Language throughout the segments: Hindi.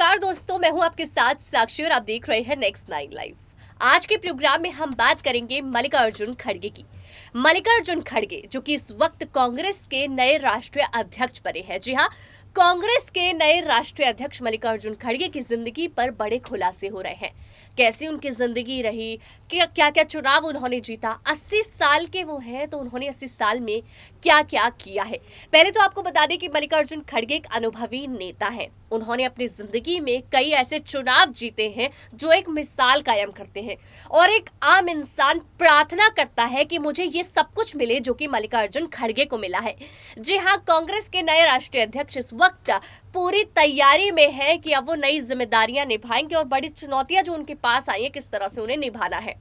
नमस्कार दोस्तों, मैं हूं आपके साथ साक्षी और आप देख रहे हैं नेक्स्ट 9 लाइव। आज के प्रोग्राम में हम बात करेंगे मल्लिकार्जुन खड़गे की। मल्लिकार्जुन खड़गे जो कि इस वक्त कांग्रेस के नए राष्ट्रीय अध्यक्ष बने हैं। जी हां, कांग्रेस के नए राष्ट्रीय अध्यक्ष मल्लिकार्जुन खड़गे की जिंदगी पर बड़े खुलासे हो रहे हैं। कैसी उनकी जिंदगी रही, क्या क्या चुनाव उन्होंने जीता, 80 साल के वो हैं तो उन्होंने 80 साल में क्या क्या किया है। पहले तो आपको बता दें कि मल्लिकार्जुन खड़गे एक अनुभवी नेता है। उन्होंने अपनी जिंदगी में कई ऐसे चुनाव जीते हैं जो एक मिसाल कायम करते हैं और एक आम इंसान प्रार्थना करता है कि मुझे ये सब कुछ मिले जो कि मल्लिकार्जुन खड़गे को मिला है। जी हाँ, कांग्रेस के नए राष्ट्रीय अध्यक्ष इस वक्त पूरी तैयारी में है कि अब वो नई जिम्मेदारियां निभाएंगे और बड़ी चुनौतियां जो उनके पास आई है किस तरह से उन्हें निभाना है।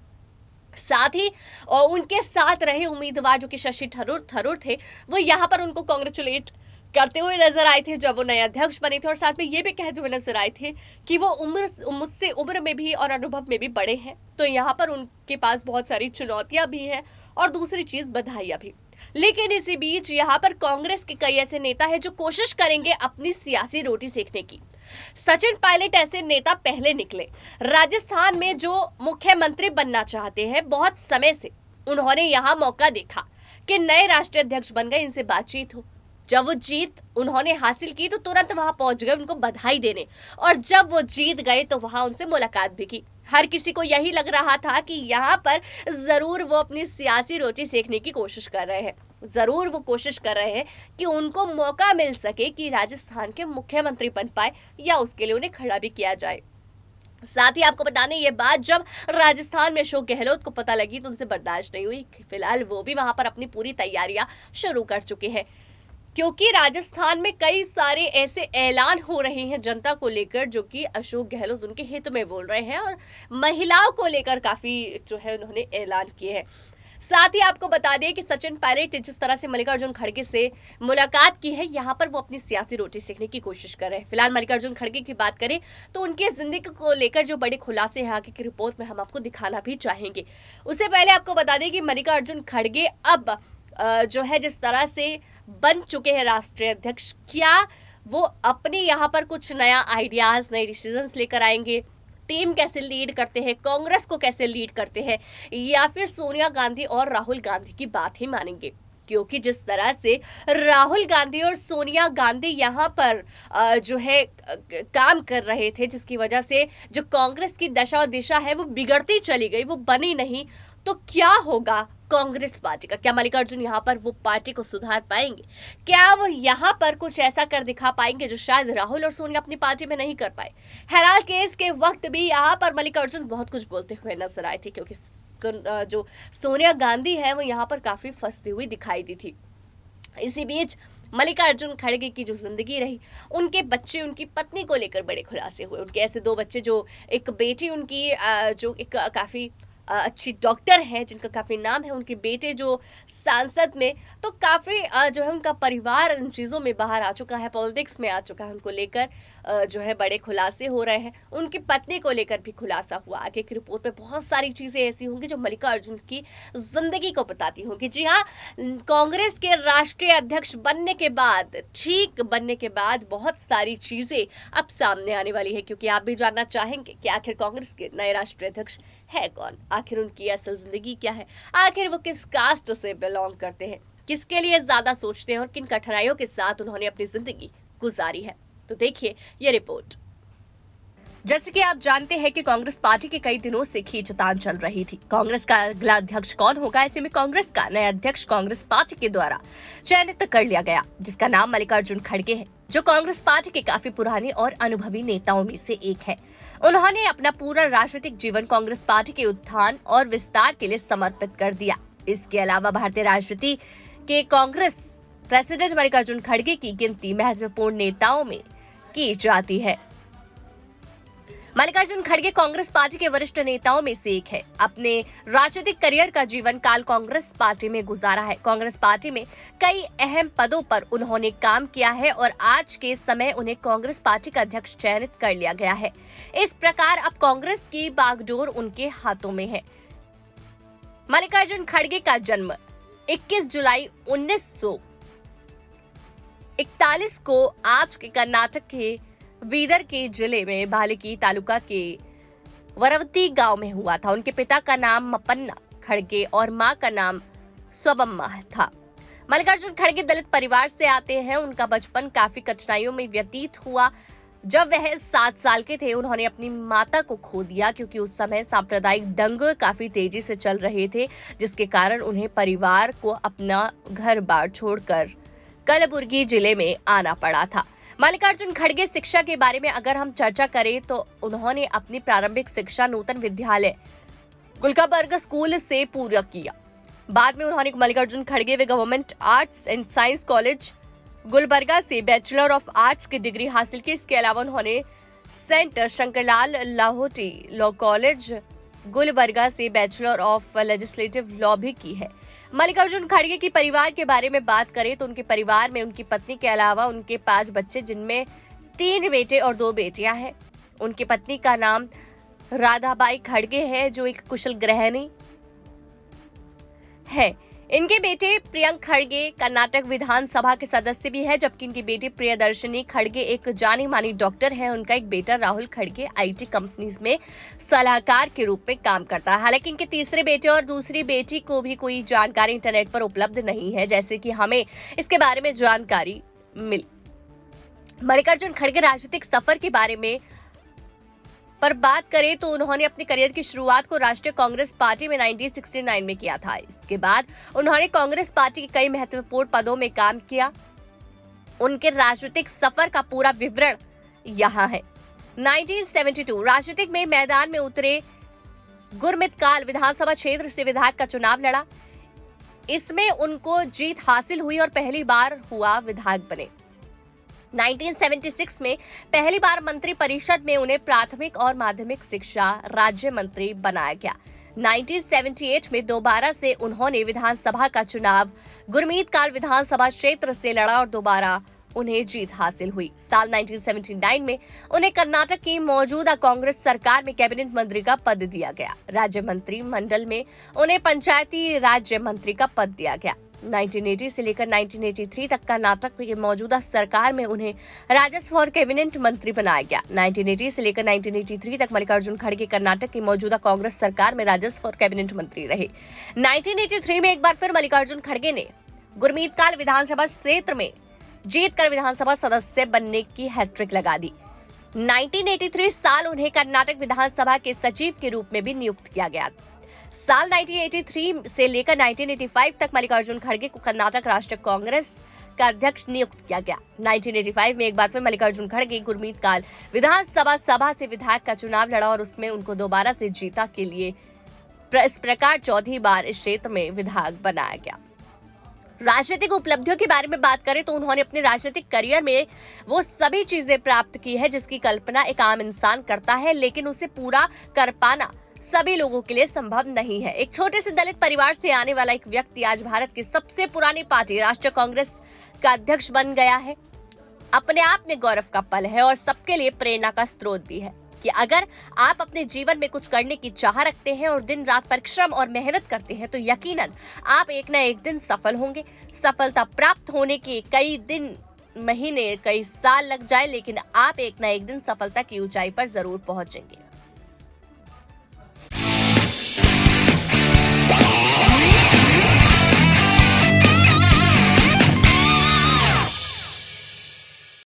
साथ ही और उनके साथ रहे उम्मीदवार जो कि शशि थरूर थे, वो यहाँ पर उनको कांग्रेचुलेट करते हुए नजर आए थे जब वो नए अध्यक्ष बने थे और साथ में ये भी कहते हुए नजर आए थे कि वो मुझसे उम्र में भी और अनुभव में भी बड़े हैं, तो यहाँ पर उनके पास बहुत सारी चुनौतियां भी हैं और दूसरी चीज बधाइयां भी। लेकिन इसी बीच यहाँ पर कांग्रेस के कई ऐसे नेता हैं जो कोशिश करेंगे अपनी सियासी रोटी सेकने की। सचिन पायलट ऐसे नेता पहले निकले। राजस्थान में जो मुख्यमंत्री बनना चाहते हैं बहुत समय से, उन्होंने यहाँ मौका देखा कि नए राष्ट्रीय अध्यक्ष बन गए, इनसे बातचीत हो। जब वो जीत उन्होंने हासिल की तो तुरंत वहां पहुंच गए उनको बधाई देने, और जब वो जीत गए तो वहां उनसे मुलाकात भी की। हर किसी को यही लग रहा था कि यहाँ पर जरूर वो अपनी सियासी रोटी सेकने की कोशिश कर रहे हैं, जरूर वो कोशिश कर रहे हैं कि उनको मौका मिल सके कि राजस्थान के मुख्यमंत्री बन पाए या उसके लिए उन्हें खड़ा भी किया जाए। साथ ही आपको बताने ये बात जब राजस्थान में अशोक गहलोत को पता लगी तो उनसे बर्दाश्त नहीं हुई। फिलहाल वो भी वहां पर अपनी पूरी तैयारियां शुरू कर चुके हैं, क्योंकि राजस्थान में कई सारे ऐसे ऐलान हो रहे हैं जनता को लेकर जो कि अशोक गहलोत उनके हित में बोल रहे हैं और महिलाओं को लेकर काफी जो है उन्होंने ऐलान किए हैं। साथ ही आपको बता दें कि सचिन पायलट जिस तरह से मल्लिकार्जुन खड़गे से मुलाकात की है, यहाँ पर वो अपनी सियासी रोटी सेकने की कोशिश कर रहे हैं। फिलहाल मल्लिकार्जुन खड़गे की बात करें तो उनके जिंदगी को लेकर जो बड़े खुलासे हैं आगे की रिपोर्ट में हम आपको दिखाना भी चाहेंगे। उससे पहले आपको बता दें कि मल्लिकार्जुन खड़गे अब जो है जिस तरह से बन चुके हैं राष्ट्रीय अध्यक्ष, क्या वो अपने यहाँ पर कुछ नया आइडियाज, नए डिसीजंस लेकर आएंगे? टीम कैसे लीड करते हैं, कांग्रेस को कैसे लीड करते हैं, या फिर सोनिया गांधी और राहुल गांधी की बात ही मानेंगे? क्योंकि जिस तरह से राहुल गांधी और सोनिया गांधी यहाँ पर जो है काम कर रहे थे, जिसकी वजह से जो कांग्रेस की दशा और दिशा है वो बिगड़ती चली गई, वो बनी नहीं, तो क्या होगा कांग्रेस पार्टी का? क्या मल्लिकार्जुन यहाँ पर वो पार्टी को सुधार पाएंगे? क्या वो यहाँ पर कुछ ऐसा कर दिखा पाएंगे जो शायद राहुल और सोनिया अपनी पार्टी में नहीं कर पाए? हेराल्ड केस के वक्त भी यहाँ पर मल्लिकार्जुन बहुत कुछ बोलते हुए नजर आए थे, क्योंकि जो सोनिया गांधी है वो यहाँ पर काफी फंसती हुई दिखाई दी थी। इसी बीच मल्लिकार्जुन खड़गे की जो जिंदगी रही, उनके बच्चे, उनकी पत्नी को लेकर बड़े खुलासे हुए। उनके ऐसे 2 बच्चे, जो एक बेटी उनकी जो एक काफी अच्छी डॉक्टर है जिनका काफ़ी नाम है, उनके बेटे जो सांसद में, तो काफ़ी जो है उनका परिवार इन चीज़ों में बाहर आ चुका है, पॉलिटिक्स में आ चुका है। उनको लेकर जो है बड़े खुलासे हो रहे हैं। उनकी पत्नी को लेकर भी खुलासा हुआ। आगे की रिपोर्ट में बहुत सारी चीज़ें ऐसी होंगी जो मल्लिकार्जुन की ज़िंदगी को बताती होंगी। जी हाँ, कांग्रेस के राष्ट्रीय अध्यक्ष बनने के बाद, ठीक बनने के बाद बहुत सारी चीज़ें अब सामने आने वाली है, क्योंकि आप भी जानना चाहेंगे कि आखिर कांग्रेस के नए राष्ट्रीय अध्यक्ष है कौन, आखिर उनकी असल जिंदगी क्या है, आखिर वो किस कास्ट से बिलोंग करते हैं, किसके लिए ज्यादा सोचते हैं और किन कठिनाइयों के साथ उन्होंने अपनी जिंदगी गुजारी है। तो देखिए ये रिपोर्ट। जैसे कि आप जानते हैं कि कांग्रेस पार्टी के कई दिनों से खींचतान चल रही थी। कांग्रेस का अगला अध्यक्ष कौन होगा, ऐसे में कांग्रेस का नया अध्यक्ष कांग्रेस पार्टी के द्वारा चयनित कर लिया गया, जिसका नाम मल्लिकार्जुन खड़गे है, जो कांग्रेस पार्टी के काफी पुराने और अनुभवी नेताओं में से एक है। उन्होंने अपना पूरा राजनीतिक जीवन कांग्रेस पार्टी के उत्थान और विस्तार के लिए समर्पित कर दिया। इसके अलावा भारतीय राजनीति के कांग्रेस प्रेसिडेंट मल्लिकार्जुन खड़गे की गिनती महत्वपूर्ण नेताओं में की जाती है। मल्लिकार्जुन खड़गे कांग्रेस पार्टी के वरिष्ठ नेताओं में से एक है। अपने राजनीतिक करियर का जीवन काल कांग्रेस पार्टी में गुजारा है। कांग्रेस पार्टी में कई अहम पदों पर उन्होंने काम किया है और आज के समय उन्हें कांग्रेस पार्टी का अध्यक्ष चयनित कर लिया गया है। इस प्रकार अब कांग्रेस की बागडोर उनके हाथों में है। मल्लिकार्जुन खड़गे का जन्म 21 जुलाई 1941 को आज के कर्नाटक के बीदर के जिले में भालकी तालुका के वरवती गांव में हुआ था। उनके पिता का नाम मपन्ना खड़गे और मां का नाम स्वबम्मा था। मल्लिकार्जुन खड़गे दलित परिवार से आते हैं। उनका बचपन काफी कठिनाइयों में व्यतीत हुआ। जब वह 7 साल के थे उन्होंने अपनी माता को खो दिया, क्योंकि उस समय सांप्रदायिक दंगे काफी तेजी से चल रहे थे, जिसके कारण उन्हें परिवार को अपना घर बार छोड़कर कलबुर्गी जिले में आना पड़ा था। मल्लिकार्जुन खड़गे शिक्षा के बारे में अगर हम चर्चा करें तो उन्होंने अपनी प्रारंभिक शिक्षा नूतन विद्यालय गुलकाबर्ग स्कूल से पूरा किया। बाद में उन्होंने मल्लिकार्जुन खड़गे व government arts and science college Gulbarga से बैचलर ऑफ आर्ट्स की डिग्री हासिल की। इसके अलावा उन्होंने saint Shankarlal Lahoti law college Gulbarga से बैचलर ऑफ लेजिस्लेटिव लॉ भी की है। मल्लिकार्जुन खड़गे की परिवार के बारे में बात करें तो उनके परिवार में उनकी पत्नी के अलावा उनके 5 बच्चे, जिनमें 3 बेटे और 2 बेटियां हैं। उनकी पत्नी का नाम राधाबाई खड़गे है, जो एक कुशल गृहिणी है। इनके बेटे प्रियंक खड़गे कर्नाटक विधानसभा के सदस्य भी है, जबकि इनकी बेटी प्रियदर्शनी खड़गे एक जानी मानी डॉक्टर है। उनका एक बेटा राहुल खड़गे आईटी कंपनीज में सलाहकार के रूप में काम करता है। हालांकि इनके तीसरे बेटे और दूसरी बेटी को भी कोई जानकारी इंटरनेट पर उपलब्ध नहीं है, जैसे कि हमें इसके बारे में जानकारी मिली। मल्लिकार्जुन खड़गे राजनीतिक सफर के बारे में पर बात करें तो उन्होंने अपने करियर की शुरुआत को राष्ट्रीय कांग्रेस पार्टी में 1969 में किया था। इसके बाद उन्होंने कांग्रेस पार्टी के कई महत्वपूर्ण पदों में काम किया। उनके राजनीतिक सफर का पूरा विवरण यहाँ है। 1972 राजनीतिक में मैदान में उतरे। गुरमितकाल विधानसभा क्षेत्र से विधायक का चुनाव लड़ा। इसमें उनको जीत हासिल हुई और पहली बार हुआ विधायक बने। 1976 में पहली बार मंत्री परिषद में उन्हें प्राथमिक और माध्यमिक शिक्षा राज्य मंत्री बनाया गया। 1978 में दोबारा से उन्होंने विधानसभा का चुनाव गुरमीतकाल विधानसभा क्षेत्र से लड़ा और दोबारा उन्हें जीत हासिल हुई। साल 1979 में उन्हें कर्नाटक की मौजूदा कांग्रेस सरकार में कैबिनेट मंत्री का पद दिया गया। राज्य मंत्री मंडल में उन्हें पंचायती राज्य मंत्री का पद दिया गया। 1980 से लेकर 1983 तक कर्नाटक की मौजूदा सरकार में उन्हें राजस्व और कैबिनेट मंत्री बनाया गया। 1980 से लेकर 1983 तक मल्लिकार्जुन खड़गे कर्नाटक की मौजूदा कांग्रेस सरकार में राजस्व और कैबिनेट मंत्री रहे। 1983 में एक बार फिर मल्लिकार्जुन खड़गे ने गुरमीतकाल विधानसभा क्षेत्र में जीतकर विधानसभा सदस्य बनने की हैट्रिक लगा दी। 1983 साल उन्हें कर्नाटक विधानसभा के सचिव के रूप में भी नियुक्त किया गया। साल 1983 से लेकर 1985 तक मल्लिकार्जुन खड़गे को कर्नाटक राष्ट्रीय कांग्रेस का अध्यक्ष नियुक्त किया गया। 1985 में एक बार फिर मल्लिकार्जुन खड़गे गुरमीतकाल विधानसभा से विधायक का चुनाव लड़ा और उसमें उनको दोबारा से जीता के लिए इस प्रकार चौथी बार इस क्षेत्र में विधायक बनाया गया। राजनीतिक उपलब्धियों के बारे में बात करें तो उन्होंने अपने राजनीतिक करियर में वो सभी चीजें प्राप्त की है जिसकी कल्पना एक आम इंसान करता है, लेकिन उसे पूरा कर पाना सभी लोगों के लिए संभव नहीं है। एक छोटे से दलित परिवार से आने वाला एक व्यक्ति आज भारत की सबसे पुरानी पार्टी राष्ट्रीय कांग्रेस का अध्यक्ष बन गया है। अपने आप में गौरव का पल है और सबके लिए प्रेरणा का स्रोत भी है कि अगर आप अपने जीवन में कुछ करने की चाह रखते हैं और दिन रात परिश्रम और मेहनत करते हैं तो यकीनन आप एक न एक दिन सफल होंगे। सफलता प्राप्त होने के कई दिन, महीने, कई साल लग जाए, लेकिन आप एक न एक दिन सफलता की ऊंचाई पर जरूर पहुंचेंगे।